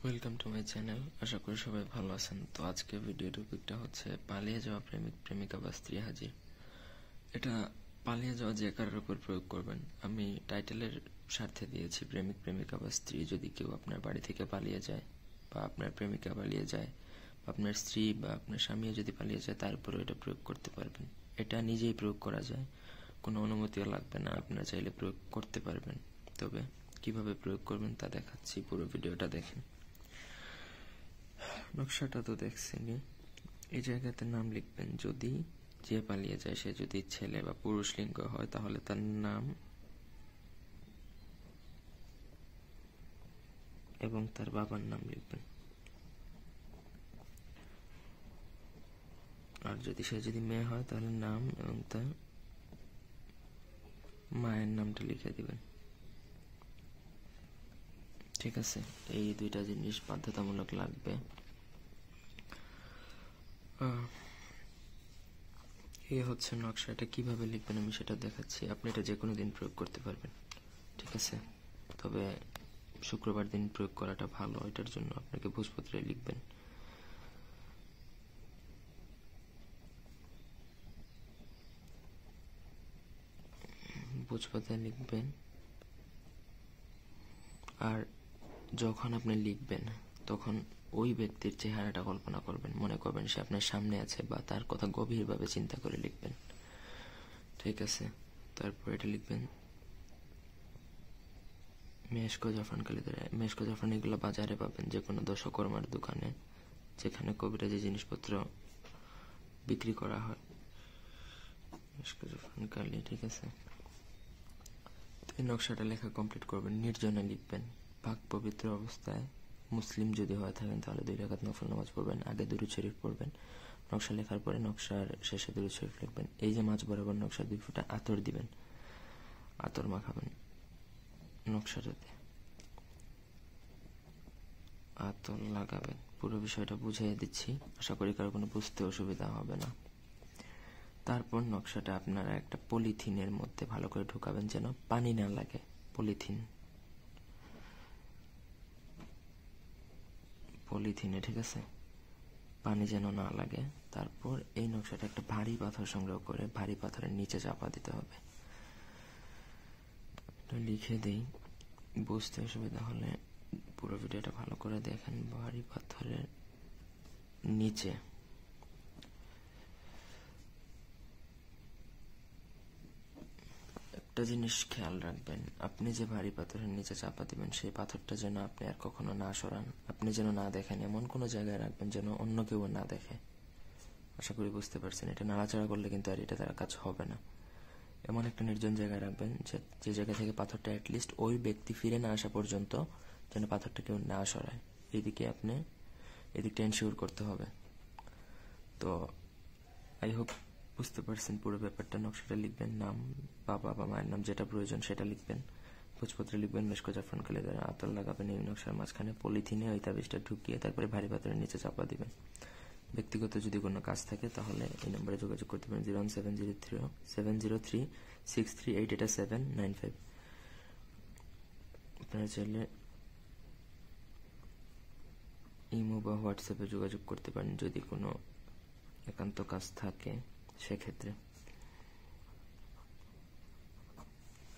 Welcome to my channel. আশা করি সবাই ভালো আছেন। তো আজকে ভিডিও টপিকটা হচ্ছে পালিয়ে যাওয়া প্রেমিক প্রেমিকা বা স্ত্রী হাজির। এটা পালিয়ে যাওয়া যে কারোর উপর প্রয়োগ করবেন। আমি টাইটেলের স্বার্থে দিয়েছি প্রেমিক প্রেমিকা বা স্ত্রী। যদি কেউ আপনার বাড়ি থেকে পালিয়ে যায় বা আপনার প্রেমিকা পালিয়ে যায় বা আপনার স্ত্রী বা আপনার স্বামীও যদি পালিয়ে যায়, তার উপরেও এটা প্রয়োগ করতে পারবেন। এটা নিজেই প্রয়োগ করা যায়, কোনো অনুমতিও লাগবে না। আপনারা চাইলে প্রয়োগ করতে পারবেন, তবে কিভাবে প্রয়োগ করবেন তা দেখাচ্ছি। পুরো ভিডিওটা দেখেন। নকশাটা তো দেখছেনই। এই জায়গাতে নাম লিখবেন। যদি যে পালিয়ে যায় সে যদি ছেলে বা পুরুষ লিঙ্গ হয়, তাহলে তার নাম এবং তার বাবার নাম লিখবেন। আর সে যদি মেয়ে হয়, তাহলে নাম এবং তার মায়ের নামটা লিখে দিবেন। ঠিক আছে, এই দুইটা জিনিস বাধ্যতামূলক লাগবে। এই হচ্ছে নকশা। এটা কিভাবে লিখবেন আমি সেটা দেখাচ্ছি। আপনি এটা যে কোনো দিন প্রয়োগ করতে পারবেন, ঠিক আছে? তবে শুক্রবার দিন প্রয়োগ করাটা ভালো। এটার জন্য আপনাকে ভোজপত্রে লিখবেন। ভোজপত্রে লিখবেন। আর যখন আপনি লিখবেন, তখন ওই ব্যক্তির চেহারাটা কল্পনা করবেন। মনে করবেন সে আপনার সামনে আছে, বা তার কথা গভীরভাবে চিন্তা করে লিখবেন, ঠিক আছে? তারপর এটা লিখবেন মেশকো জাফরান কালিদারা। মেশকো জাফরান এগুলো বাজারে পাবেন, যে কোনো দশকর্মার দোকানে, যেখানে কবিরাজি জিনিসপত্র বিক্রি করা হয়। মেশকো জাফরান কালি, ঠিক আছে? এই নকশাটা লেখা কমপ্লিট করবেন। নির্জনে লিখবেন। পাক পবিত্র অবস্থায়, মুসলিম যদি হয়ে থাকেন তাহলে 2 রাকাত নফল নামাজ পড়বেন। আগে দুরূদ শরীফ পড়বেন। নকশা লেখার পরে নকশার শেষে দুরূদ শরীফ লিখবেন। এই যে মাঝ বরাবর নকশা 2 ফুটা আতর দিবেন, আতর মাখাবেন নকশাটাতে, আতর লাগাবেন। পুরো বিষয়টা বুঝিয়ে দিচ্ছি, আশা করি কারো কোনো বুঝতে অসুবিধা হবে না। তারপর নকশাটা আপনারা একটা পলিথিনের মধ্যে ভালো করে ঢুকাবেন, যেন পানি না লাগে। পলিথিনে, ঠিক আছে? পানি যেন না লাগে। তারপর এই নকশাটা একটা ভারী পাথর সংগ্রহ করে ভারী পাথরের নিচে চাপা দিতে হবে। লিখে দেই, বুঝতে অসুবিধা হলে পুরো ভিডিওটা ভালো করে দেখেন। ভারী পাথরের নিচে একটা জিনিস খেয়াল রাখবেন, আপনি যে ভারী পাথরের নিচে চাপা দিবেন, সেই পাথরটা যেন আপনি আর কখনো না সরান, আপনি যেন না দেখেন। এমন কোনো জায়গায় রাখবেন যেন অন্য কেউ না দেখে। আশা করি বুঝতে পারছেন। এটা নাড়াচাড়া করলে কিন্তু আর এটা তার কাজ হবে না। এমন একটা নির্জন জায়গায় রাখবেন যে জায়গা থেকে পাথরটা অ্যাটলিস্ট ওই ব্যক্তি ফিরে না আসা পর্যন্ত যেন পাথরটা কেউ না সরায়। এদিকটা এনশিওর করতে হবে। তো আই হোপ বুঝতে পারছেন পুরো ব্যাপারটা। নকশাটা লিখবেন, নাম, বাবা বা মায়ের নাম যেটা প্রয়োজন সেটা লিখবেন। ভোজপত্রে লিখবেন মেশকো জাফরান কালিদারা। আতর লাগাবেন এই নকশার মাঝখানে। পলিথিনে ওই তাবিজটা ঢুকিয়ে তারপরে ভারী পাথরের নিচে চাপা দিবেন। ব্যক্তিগত যদি কোনো কাজ থাকে তাহলে এই নম্বরে যোগাযোগ করতে পারেন, 01703 এটা 795। আপনারা চাইলে ইমো বা হোয়াটসঅ্যাপে যোগাযোগ করতে পারেন যদি কোনো একান্ত কাজ থাকে সেক্ষেত্রে।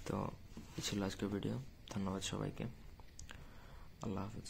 তো এই ছিল আজকের ভিডিও। ধন্যবাদ সবাইকে। আল্লাহ হাফেজ।